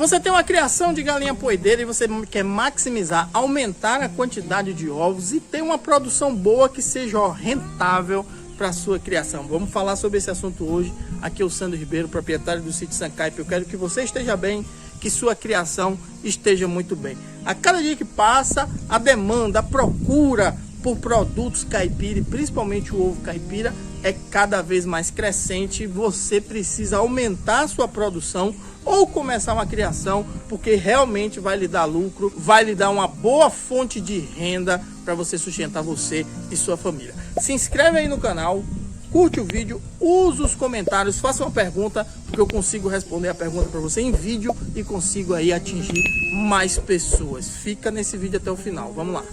Você tem uma criação de galinha poedeira e você quer maximizar, aumentar a quantidade de ovos e ter uma produção boa que seja rentável para a sua criação. Vamos falar sobre esse assunto hoje. Aqui é o Sandro Ribeiro, proprietário do sítio Sancaipe. Eu quero que você esteja bem, que sua criação esteja muito bem. A cada dia que passa, a demanda, a procura por produtos caipira e principalmente o ovo caipira é cada vez mais crescente. Você precisa aumentar a sua produção ou começar uma criação, porque realmente vai lhe dar lucro, vai lhe dar uma boa fonte de renda para você sustentar você e sua família. Se inscreve aí no canal, curte o vídeo, usa os comentários, faça uma pergunta, porque eu consigo responder a pergunta para você em vídeo e consigo aí atingir mais pessoas. Fica nesse vídeo até o final, vamos lá.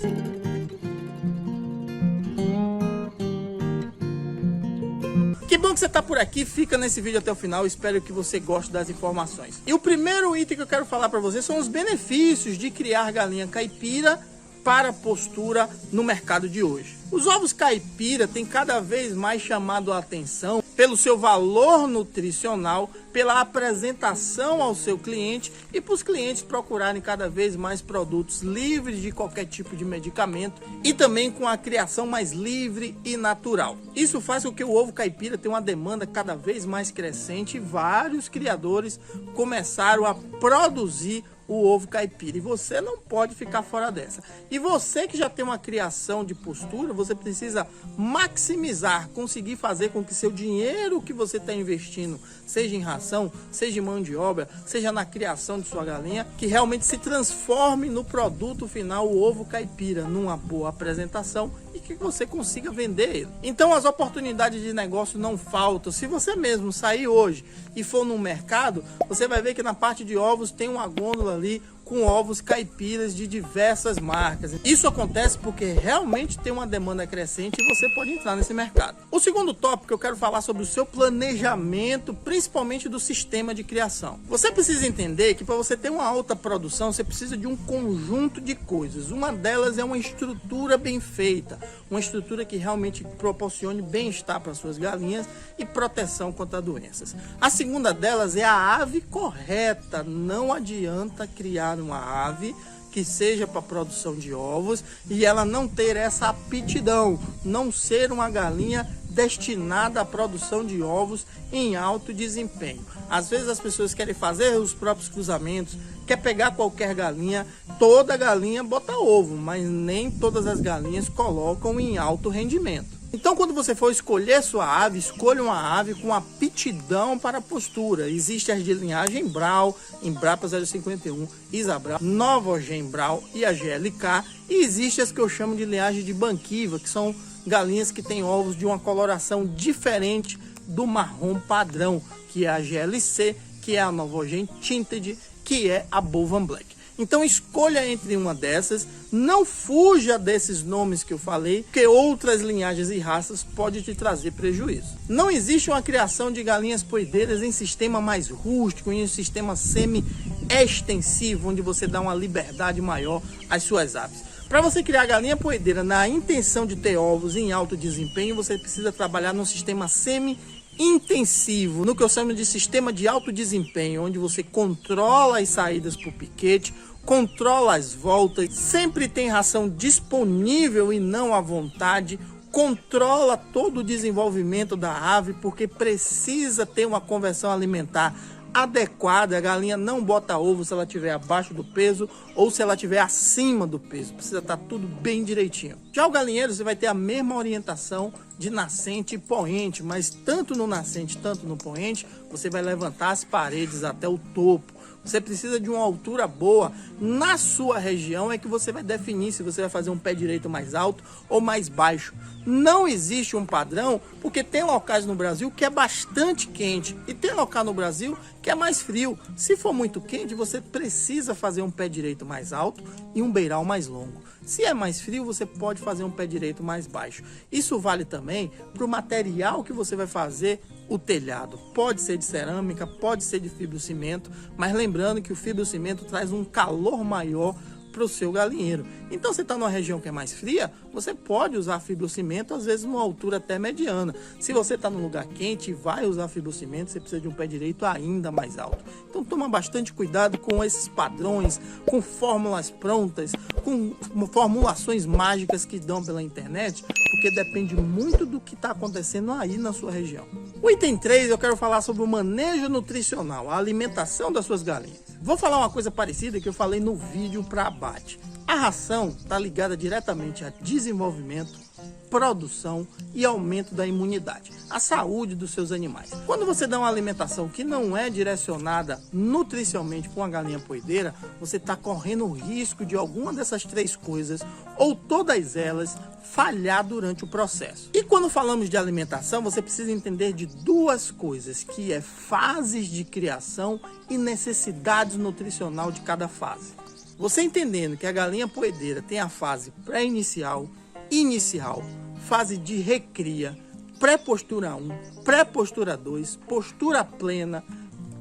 Que bom que você está por aqui, fica nesse vídeo até o final, espero que você goste das informações. E o primeiro item que eu quero falar para você são os benefícios de criar galinha caipira para postura no mercado de hoje. Os ovos caipira têm cada vez mais chamado a atenção pelo seu valor nutricional, pela apresentação ao seu cliente e para os clientes procurarem cada vez mais produtos livres de qualquer tipo de medicamento e também com a criação mais livre e natural. Isso faz com que o ovo caipira tenha uma demanda cada vez mais crescente e vários criadores começaram a produzir o ovo caipira e você não pode ficar fora dessa. E você que já tem uma criação de postura, você precisa maximizar, conseguir fazer com que seu dinheiro que você está investindo, seja em ração, seja em mão de obra, seja na criação de sua galinha, que realmente se transforme no produto final, o ovo caipira, numa boa apresentação e que você consiga vender ele. Então as oportunidades de negócio não faltam. Se você mesmo sair hoje e for no mercado, você vai ver que na parte de ovos tem uma gôndola ali com ovos caipiras de diversas marcas. Isso acontece porque realmente tem uma demanda crescente e você pode entrar nesse mercado. O segundo tópico que eu quero falar sobre o seu planejamento, principalmente do sistema de criação. Você precisa entender que para você ter uma alta produção, você precisa de um conjunto de coisas. Uma delas é uma estrutura bem feita, uma estrutura que realmente proporcione bem-estar para suas galinhas e proteção contra doenças. A segunda delas é a ave correta. Não adianta criar uma ave que seja para produção de ovos e ela não ter essa aptidão, não ser uma galinha destinada à produção de ovos em alto desempenho. Às vezes as pessoas querem fazer os próprios cruzamentos, quer pegar qualquer galinha, toda galinha bota ovo, mas nem todas as galinhas colocam em alto rendimento. Então, quando você for escolher sua ave, escolha uma ave com aptidão para a postura. Existe as de linhagem Brau, Embrapa 051, Isabral, Novogem Brau e a GLK. E existe as que eu chamo de linhagem de Banquiva, que são galinhas que têm ovos de uma coloração diferente do marrom padrão, que é a GLC, que é a Novogem Tinted, que é a Bovan Black. Então escolha entre uma dessas, não fuja desses nomes que eu falei, porque outras linhagens e raças podem te trazer prejuízo. Não existe uma criação de galinhas poedeiras em sistema mais rústico, em um sistema semi-extensivo, onde você dá uma liberdade maior às suas aves. Para você criar galinha poedeira na intenção de ter ovos em alto desempenho, você precisa trabalhar num sistema semi-intensivo, no que eu chamo de sistema de alto desempenho, onde você controla as saídas por piquete, controla as voltas, sempre tem ração disponível e não à vontade, controla todo o desenvolvimento da ave, porque precisa ter uma conversão alimentar adequada. A galinha não bota ovo se ela estiver abaixo do peso ou se ela estiver acima do peso, precisa estar tudo bem direitinho. Já o galinheiro, você vai ter a mesma orientação de nascente e poente, mas tanto no nascente, tanto no poente, você vai levantar as paredes até o topo. Você precisa de uma altura boa. Na sua região é que você vai definir se você vai fazer um pé direito mais alto ou mais baixo. Não existe um padrão, porque tem locais no Brasil que é bastante quente e tem local no Brasil que é mais frio. Se for muito quente, você precisa fazer um pé direito mais alto e um beiral mais longo. Se é mais frio, você pode fazer um pé direito mais baixo. Isso vale também para o material que você vai fazer o telhado. Pode ser de cerâmica, pode ser de fibrocimento, mas lembrando que o fibrocimento traz um calor maior para o seu galinheiro. Então, você está numa região que é mais fria, você pode usar fibrocimento, às vezes numa altura até mediana. Se você está num lugar quente e vai usar fibrocimento, você precisa de um pé direito ainda mais alto. Então, toma bastante cuidado com esses padrões, com fórmulas prontas, com formulações mágicas que dão pela internet, porque depende muito do que está acontecendo aí na sua região. O item 3, eu quero falar sobre o manejo nutricional, a alimentação das suas galinhas. Vou falar uma coisa parecida que eu falei no vídeo para abate. A ração está ligada diretamente a desenvolvimento, produção e aumento da imunidade, a saúde dos seus animais. Quando você dá uma alimentação que não é direcionada nutricionalmente para uma galinha poedeira, você está correndo o risco de alguma dessas três coisas ou todas elas falhar durante o processo. E quando falamos de alimentação, você precisa entender de duas coisas, que é fases de criação e necessidades nutricional de cada fase. Você entendendo que a galinha poedeira tem a fase pré-inicial, inicial, fase de recria, pré-postura 1, pré-postura 2, postura plena,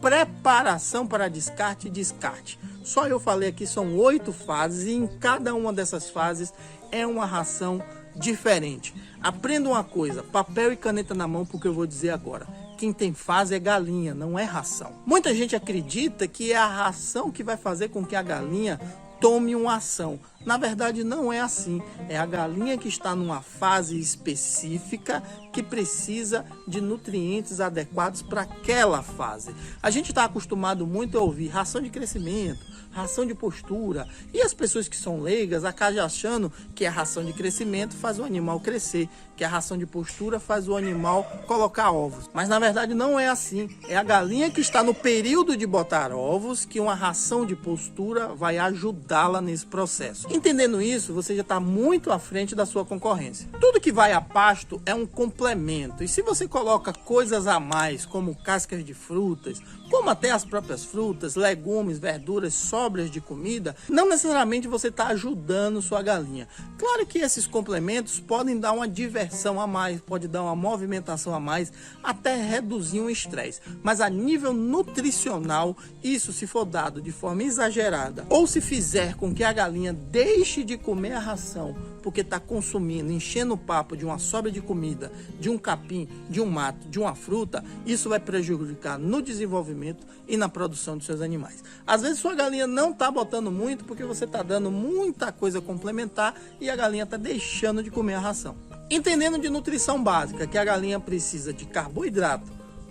preparação para descarte e descarte. Só eu falei aqui, são 8 fases e em cada uma dessas fases é uma ração diferente. Aprenda uma coisa, papel e caneta na mão, porque eu vou dizer agora. Quem tem fase é galinha, não é ração. Muita gente acredita que é a ração que vai fazer com que a galinha tome uma ação. Na verdade, não é assim. É a galinha que está numa fase específica que precisa de nutrientes adequados para aquela fase. A gente está acostumado muito a ouvir ração de crescimento, ração de postura, e as pessoas que são leigas acabam achando que a ração de crescimento faz o animal crescer, que a ração de postura faz o animal colocar ovos. Mas na verdade não é assim. É a galinha que está no período de botar ovos que uma ração de postura vai ajudá-la nesse processo. Entendendo isso, você já está muito à frente da sua concorrência. Tudo que vai a pasto é um complemento, e se você coloca coisas a mais, como cascas de frutas, como até as próprias frutas, legumes, verduras, sobras de comida, não necessariamente você está ajudando sua galinha. Claro que esses complementos podem dar uma diversão a mais, pode dar uma movimentação a mais, até reduzir um estresse. Mas a nível nutricional, isso se for dado de forma exagerada, ou se fizer com que a galinha deixe de comer a ração, porque está consumindo, enchendo o papo de uma sobra de comida, de um capim, de um mato, de uma fruta, isso vai prejudicar no desenvolvimento e na produção dos seus animais. Às vezes sua galinha não está botando muito porque você está dando muita coisa complementar e a galinha está deixando de comer a ração. Entendendo de nutrição básica que a galinha precisa de carboidrato,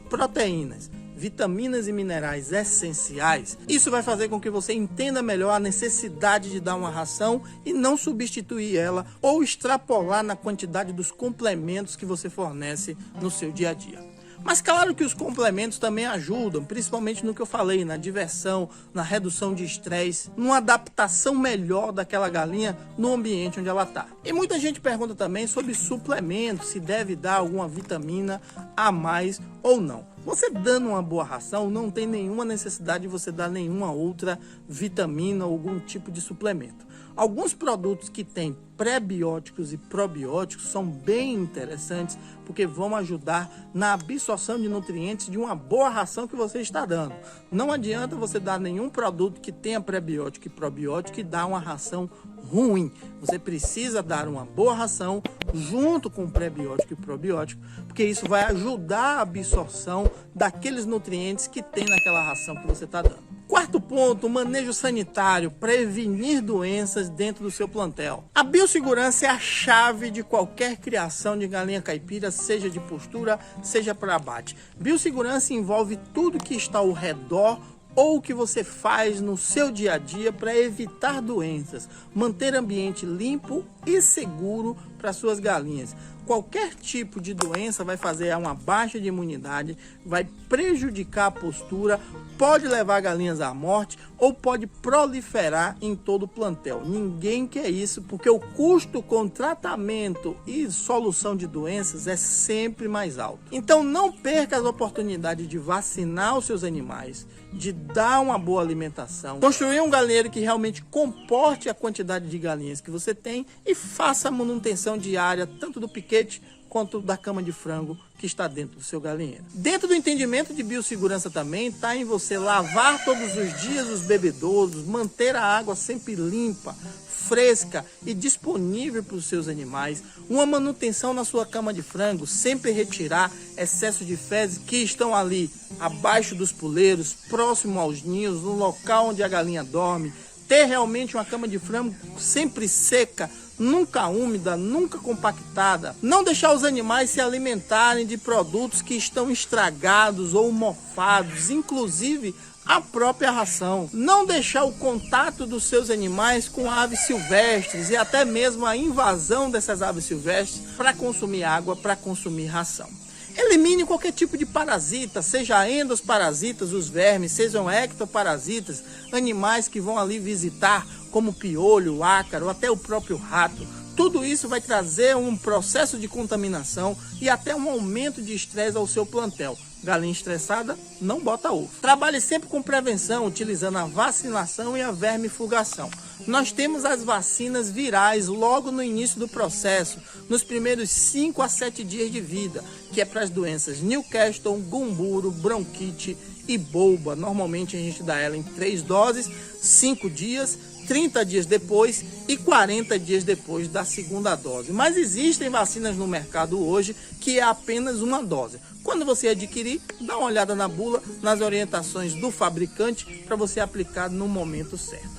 proteínas, vitaminas e minerais essenciais, isso vai fazer com que você entenda melhor a necessidade de dar uma ração e não substituir ela ou extrapolar na quantidade dos complementos que você fornece no seu dia a dia. Mas claro que os complementos também ajudam, principalmente no que eu falei, na diversão, na redução de estresse, numa adaptação melhor daquela galinha no ambiente onde ela está. E muita gente pergunta também sobre suplementos, se deve dar alguma vitamina a mais ou não. Você dando uma boa ração, não tem nenhuma necessidade de você dar nenhuma outra vitamina ou algum tipo de suplemento. Alguns produtos que têm pré-bióticos e probióticos são bem interessantes porque vão ajudar na absorção de nutrientes de uma boa ração que você está dando. Não adianta você dar nenhum produto que tenha pré-biótico e probiótico e dar uma ração ruim. Você precisa dar uma boa ração junto com pré-biótico e probiótico, porque isso vai ajudar a absorção daqueles nutrientes que tem naquela ração que você está dando. Quarto ponto, manejo sanitário, prevenir doenças dentro do seu plantel. A biossegurança é a chave de qualquer criação de galinha caipira, seja de postura, seja para abate. Biossegurança envolve tudo que está ao redor ou o que você faz no seu dia a dia para evitar doenças, manter ambiente limpo e seguro para suas galinhas. Qualquer tipo de doença vai fazer uma baixa de imunidade, vai prejudicar a postura, pode levar galinhas à morte ou pode proliferar em todo o plantel. Ninguém quer isso, porque o custo com tratamento e solução de doenças é sempre mais alto. Então não perca as oportunidades de vacinar os seus animais, de dar uma boa alimentação, construir um galinheiro que realmente comporte a quantidade de galinhas que você tem e faça a manutenção diária tanto do piquete quanto da cama de frango que está dentro do seu galinheiro. Dentro do entendimento de biossegurança também está em você lavar todos os dias os bebedouros, manter a água sempre limpa, fresca e disponível para os seus animais, uma manutenção na sua cama de frango, sempre retirar excesso de fezes que estão ali abaixo dos puleiros, próximo aos ninhos, no local onde a galinha dorme, ter realmente uma cama de frango sempre seca, nunca úmida, nunca compactada. Não deixar os animais se alimentarem de produtos que estão estragados ou mofados, inclusive a própria ração. Não deixar o contato dos seus animais com aves silvestres e até mesmo a invasão dessas aves silvestres para consumir água, para consumir ração. Elimine qualquer tipo de parasita, seja endosparasitas, os vermes, sejam ectoparasitas, animais que vão ali visitar, como piolho, ácaro, até o próprio rato. Tudo isso vai trazer um processo de contaminação e até um aumento de estresse ao seu plantel. Galinha estressada não bota ovo. Trabalhe sempre com prevenção, utilizando a vacinação e a vermifugação. Nós temos as vacinas virais logo no início do processo, nos primeiros 5 a 7 dias de vida, que é para as doenças Newcastle, gumburo, bronquite e bolba. Normalmente a gente dá ela em 3 doses, 5 dias, 30 dias depois e 40 dias depois da segunda dose. Mas existem vacinas no mercado hoje que é apenas uma dose. Quando você adquirir, dá uma olhada na bula, nas orientações do fabricante para você aplicar no momento certo.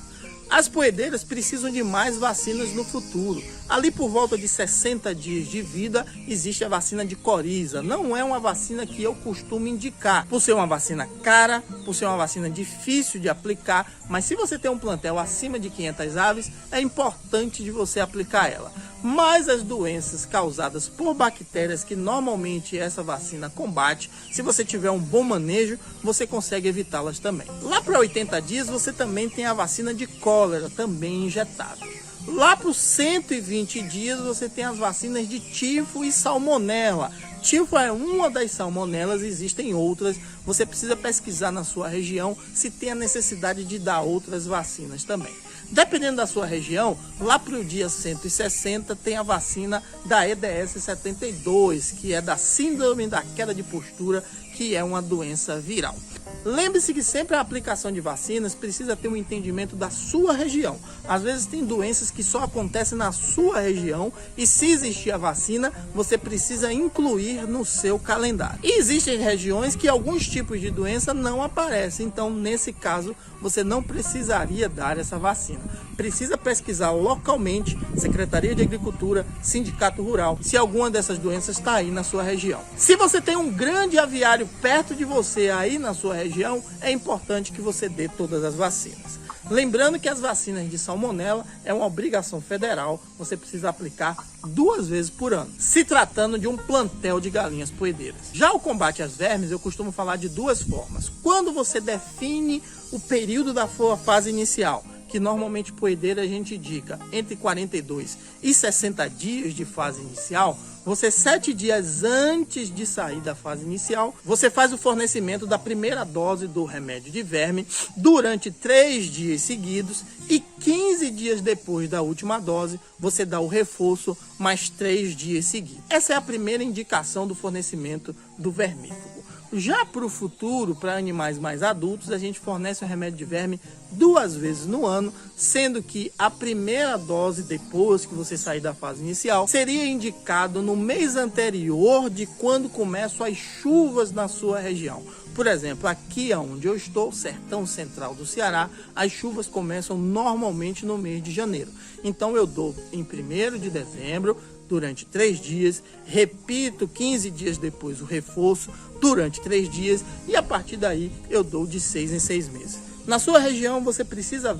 As poedeiras precisam de mais vacinas no futuro. Ali por volta de 60 dias de vida, existe a vacina de coriza. Não é uma vacina que eu costumo indicar, por ser uma vacina cara, por ser uma vacina difícil de aplicar, mas se você tem um plantel acima de 500 aves, é importante de você aplicar ela. Mas as doenças causadas por bactérias que normalmente essa vacina combate, se você tiver um bom manejo, você consegue evitá-las também. Lá para 80 dias, você também tem a vacina de cólera, também injetável. Lá para os 120 dias, você tem as vacinas de tifo e salmonela. Tifo é uma das salmonelas, existem outras. Você precisa pesquisar na sua região se tem a necessidade de dar outras vacinas também. Dependendo da sua região, lá para o dia 160 tem a vacina da EDS 72, que é da síndrome da queda de postura, que é uma doença viral. Lembre-se que sempre a aplicação de vacinas precisa ter um entendimento da sua região. Às vezes tem doenças que só acontecem na sua região e se existir a vacina, você precisa incluir no seu calendário. E existem regiões que alguns tipos de doença não aparecem, então nesse caso você não precisaria dar essa vacina. Precisa pesquisar localmente, Secretaria de Agricultura, Sindicato Rural, se alguma dessas doenças está aí na sua região. Se você tem um grande aviário perto de você aí na sua região, é importante que você dê todas as vacinas. Lembrando que as vacinas de salmonela é uma obrigação federal, você precisa aplicar 2 vezes por ano, se tratando de um plantel de galinhas poedeiras. Já o combate às vermes, eu costumo falar de 2 formas. Quando você define o período da sua fase inicial, que normalmente poedeira a gente indica entre 42 e 60 dias de fase inicial, você 7 dias antes de sair da fase inicial, você faz o fornecimento da primeira dose do remédio de verme durante 3 dias seguidos e 15 dias depois da última dose, você dá o reforço mais 3 dias seguidos. Essa é a primeira indicação do fornecimento do vermífugo. Já para o futuro, para animais mais adultos, a gente fornece o remédio de verme 2 vezes no ano, sendo que a primeira dose, depois que você sair da fase inicial, seria indicado no mês anterior de quando começam as chuvas na sua região. Por exemplo, aqui onde eu estou, sertão central do Ceará, as chuvas começam normalmente no mês de janeiro. Então eu dou em 1º de dezembro, durante 3 dias, repito 15 dias depois o reforço durante 3 dias e a partir daí eu dou de 6 em 6 meses. Na sua região você precisa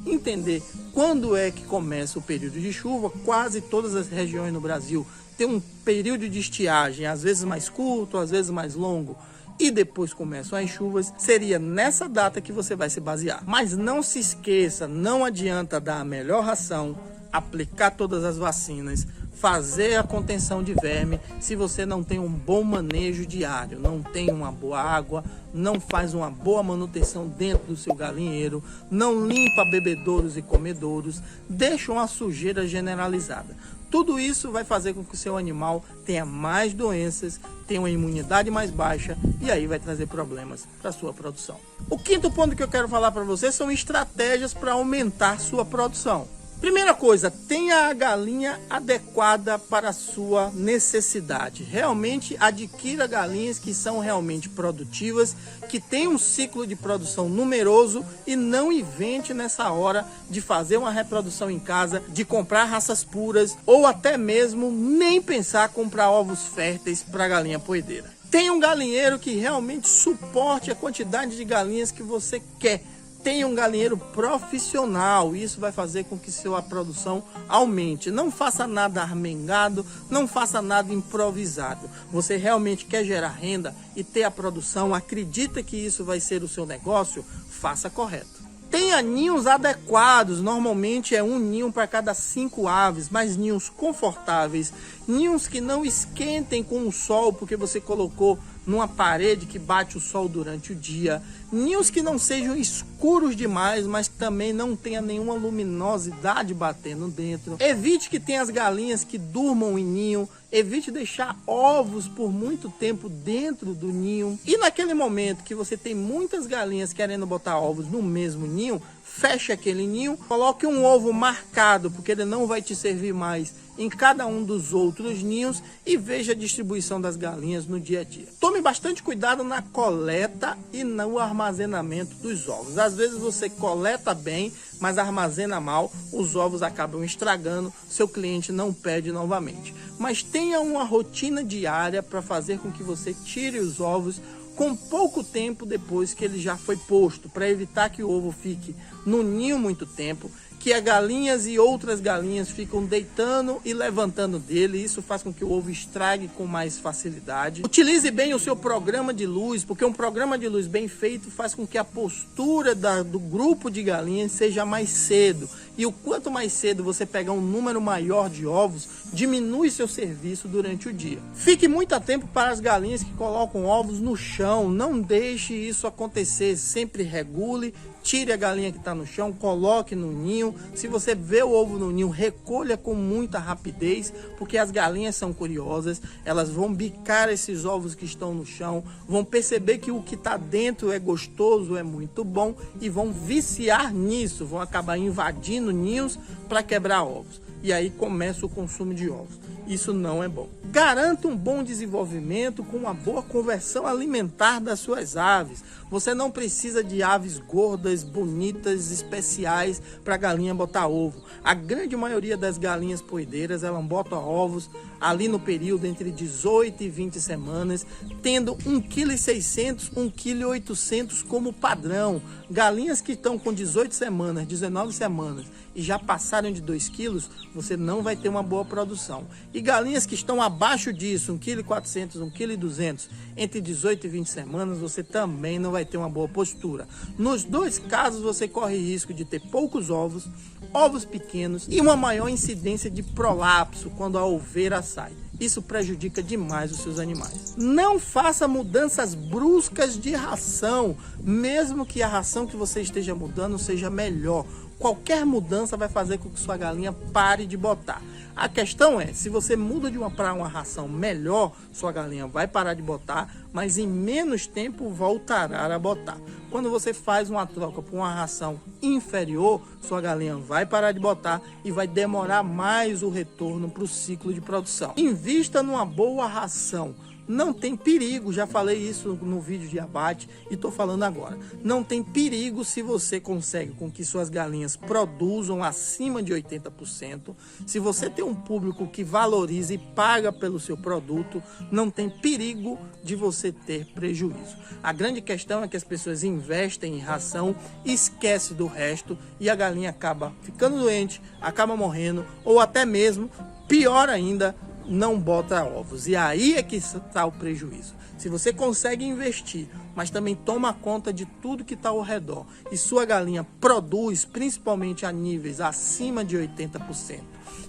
entender quando é que começa o período de chuva. Quase todas as regiões no Brasil têm um período de estiagem, às vezes mais curto, às vezes mais longo. E depois começam as chuvas, seria nessa data que você vai se basear. Mas não se esqueça, não adianta dar a melhor ração, aplicar todas as vacinas, fazer a contenção de verme, se você não tem um bom manejo diário, não tem uma boa água, não faz uma boa manutenção dentro do seu galinheiro, não limpa bebedouros e comedouros, deixa uma sujeira generalizada. Tudo isso vai fazer com que o seu animal tenha mais doenças, tenha uma imunidade mais baixa e aí vai trazer problemas para a sua produção. O quinto ponto que eu quero falar para você são estratégias para aumentar sua produção. Primeira coisa, tenha a galinha adequada para a sua necessidade. Realmente adquira galinhas que são realmente produtivas, que têm um ciclo de produção numeroso e não invente nessa hora de fazer uma reprodução em casa, de comprar raças puras ou até mesmo nem pensar comprar ovos férteis para a galinha poedeira. Tenha um galinheiro que realmente suporte a quantidade de galinhas que você quer. Tenha um galinheiro profissional, isso vai fazer com que sua produção aumente. Não faça nada armengado, não faça nada improvisado. Você realmente quer gerar renda e ter a produção, acredita que isso vai ser o seu negócio, faça correto. Tenha ninhos adequados, normalmente é um ninho para cada 5 aves, mas ninhos confortáveis, ninhos que não esquentem com o sol porque você colocou numa parede que bate o sol durante o dia, ninhos que não sejam escuros demais, mas também não tenha nenhuma luminosidade batendo dentro. Evite que tenha as galinhas que durmam em ninho, evite deixar ovos por muito tempo dentro do ninho. E naquele momento que você tem muitas galinhas querendo botar ovos no mesmo ninho, feche aquele ninho, coloque um ovo marcado, porque ele não vai te servir mais em cada um dos outros ninhos e veja a distribuição das galinhas no dia a dia. Tome bastante cuidado na coleta e no armazenamento dos ovos. Às vezes você coleta bem, mas armazena mal, os ovos acabam estragando, seu cliente não pede novamente. Mas tenha uma rotina diária para fazer com que você tire os ovos com pouco tempo depois que ele já foi posto, para evitar que o ovo fique no ninho muito tempo, que as galinhas e outras galinhas ficam deitando e levantando dele. Isso faz com que o ovo estrague com mais facilidade. Utilize bem o seu programa de luz, porque um programa de luz bem feito faz com que a postura do grupo de galinhas seja mais cedo. E o quanto mais cedo você pegar um número maior de ovos, diminui seu serviço durante o dia. Fique muito atento para as galinhas que colocam ovos no chão. Não deixe isso acontecer. Sempre regule. Tire a galinha que está no chão, coloque no ninho. Se você vê o ovo no ninho, recolha com muita rapidez, porque as galinhas são curiosas. Elas vão bicar esses ovos que estão no chão, vão perceber que o que está dentro é gostoso, é muito bom e vão viciar nisso, vão acabar invadindo ninhos para quebrar ovos. E aí começa o consumo de ovos. Isso não é bom. Garanta um bom desenvolvimento com uma boa conversão alimentar das suas aves. Você não precisa de aves gordas, bonitas, especiais para a galinha botar ovo. A grande maioria das galinhas poedeiras, elas botam ovos ali no período entre 18 e 20 semanas, tendo 1,6 kg, 1,8 kg como padrão. Galinhas que estão com 18 semanas, 19 semanas e já passaram de 2 quilos, você não vai ter uma boa produção. E galinhas que estão abaixo disso, 1,4 kg, 1,2 kg, entre 18 e 20 semanas, você também não vai ter uma boa postura. Nos dois casos, você corre risco de ter poucos ovos, ovos pequenos e uma maior incidência de prolapso quando a oveira sai. Isso prejudica demais os seus animais. Não faça mudanças bruscas de ração, mesmo que a ração que você esteja mudando seja melhor. Qualquer mudança vai fazer com que sua galinha pare de botar. A questão é, se você muda para uma ração melhor, sua galinha vai parar de botar, mas em menos tempo voltará a botar. Quando você faz uma troca por uma ração inferior, sua galinha vai parar de botar e vai demorar mais o retorno para o ciclo de produção. Invista numa boa ração. Não tem perigo, já falei isso no vídeo de abate e estou falando agora. Não tem perigo se você consegue com que suas galinhas produzam acima de 80%. Se você tem um público que valoriza e paga pelo seu produto, não tem perigo de você ter prejuízo. A grande questão é que as pessoas investem em ração, esquecem do resto e a galinha acaba ficando doente, acaba morrendo ou até mesmo, pior ainda, não bota ovos. E aí é que está o prejuízo. Se você consegue investir, mas também toma conta de tudo que está ao redor e sua galinha produz, principalmente a níveis acima de 80%,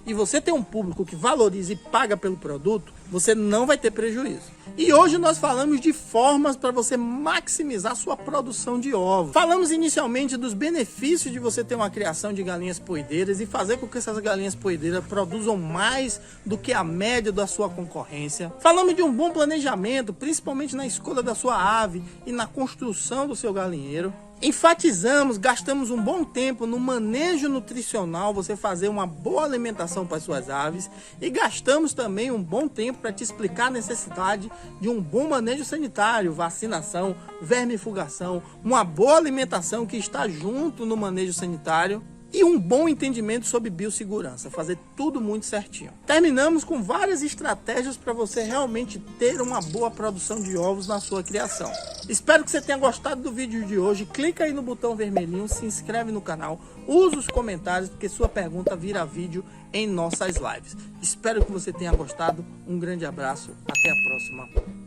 e você tem um público que valoriza e paga pelo produto, você não vai ter prejuízo. E hoje nós falamos de formas para você maximizar sua produção de ovos. Falamos inicialmente dos benefícios de você ter uma criação de galinhas poedeiras e fazer com que essas galinhas poedeiras produzam mais do que a média da sua concorrência. Falamos de um bom planejamento, principalmente na escolha da sua ave e na construção do seu galinheiro. Enfatizamos, gastamos um bom tempo no manejo nutricional, você fazer uma boa alimentação para as suas aves, e gastamos também um bom tempo para te explicar a necessidade de um bom manejo sanitário, vacinação, vermifugação, uma boa alimentação que está junto no manejo sanitário e um bom entendimento sobre biossegurança, fazer tudo muito certinho. Terminamos com várias estratégias para você realmente ter uma boa produção de ovos na sua criação. Espero que você tenha gostado do vídeo de hoje. Clica aí no botão vermelhinho, se inscreve no canal, usa os comentários, porque sua pergunta vira vídeo em nossas lives. Espero que você tenha gostado. Um grande abraço, até a próxima.